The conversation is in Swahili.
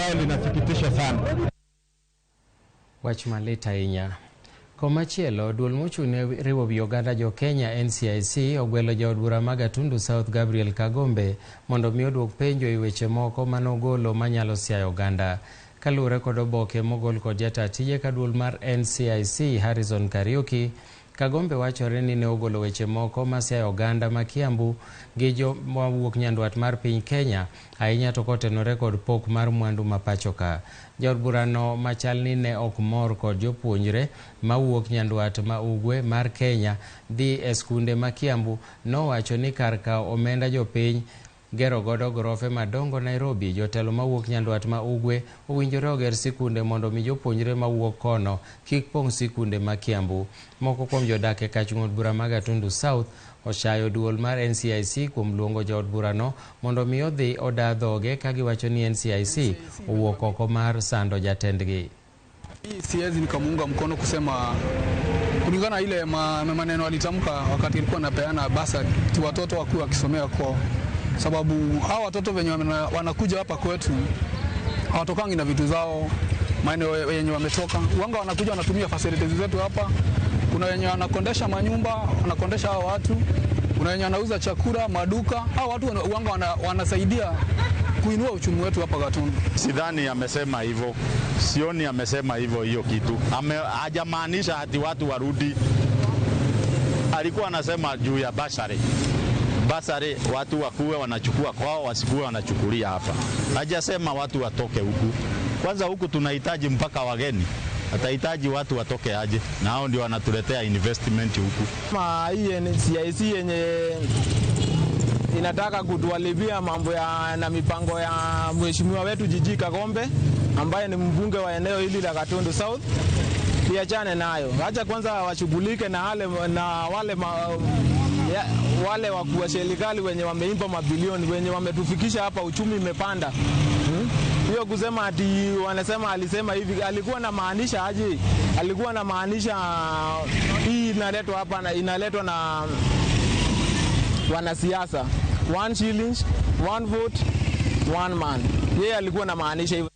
ambalo linasikitisha sana. Wach malita inya. Komachielo, duol mochune riwo wi oganda jo Kenya NCIC ogwelo jaod bura ma Gatundu South Gabriel Kagombe mondo mi oduok penjo e weche moko manogolo manyalo siayo oganda. Kalure kod oboke mogol kod jata tije ka duol mar NCIC Harrison Kariuki, Kagombe wachore ni ne ogolo weche moko masiayo oganda ma Kiambu gi jo mawuok nyandwat mar piny Kenya, ahinya to kotenore kod pok mar mwandu mapachoka. Jaod burano machal ni ne ok mor kod jopuonjre mawuok nyandwat ma ugwe mar Kenya dhi e skunde ma Kiambu nowacho ni kar kao omenda jopiny gero godo gorofe madongo Nairobi, jotelo mawuok nyandwat ma ugwe owinjore oger sikunde mondo mi jopuonjre mawuok kono kik pong' sikunde ma Kiambu. Moko kuom jodak e kachung'od bura ma Gatundu South oshayo duol mar NCIC kuom luongo jaod burano mondo mi odhi oda dhoge ka giwacho ni NCIC owuok oko mar sando jatendgi. Siwezi nikamuunga mkono kusema kulingana ile maneno alitamka wakati alikuwa anapeana basari watoto wakuwa wakisomea kwao, sababu hao watoto wenye wanakuja hapa kwetu hawatokangi na vitu zao maeneo yenye wametoka. Wanga wanakuja wanatumia facilities zetu hapa. Kuna wenye wanakondesha manyumba, wanakondesha hao watu. Kuna wenye wanauza chakula, maduka. Hao watu wanga wanasaidia kuinua uchumi wetu hapa Gatundu. Sidhani amesema hivyo. Sioni amesema hivyo hiyo kitu. Hajamaanisha ati watu warudi. Alikuwa anasema juu ya basari. Basari watu wakuwe wanachukua kwao, wasikuwe wanachukulia hapa. Hajasema watu watoke huku. Kwanza huku tunahitaji mpaka wageni. Atahitaji watu watoke aje, na hao ndio wanatuletea investment huku. Kama hii NCIC yenye inataka kutualibia mambo na mipango ya mheshimiwa wetu Jiji Kagombe ambaye ni mbunge wa eneo hili la Gatundu South, tuachane nayo. Acha kwanza washughulike na wale wakuu wa serikali wenye wameimpa mabilioni, wenye wametufikisha hapa, uchumi imepanda. Hiyo kusema ati wanasema alisema hivi, alikuwa na maanisha aje? Alikuwa na maanisha hii inaletwa hapa na inaletwa na wanasiasa, 1 shilling, 1 vote, 1 man. Yeye alikuwa na maanisha hivyo.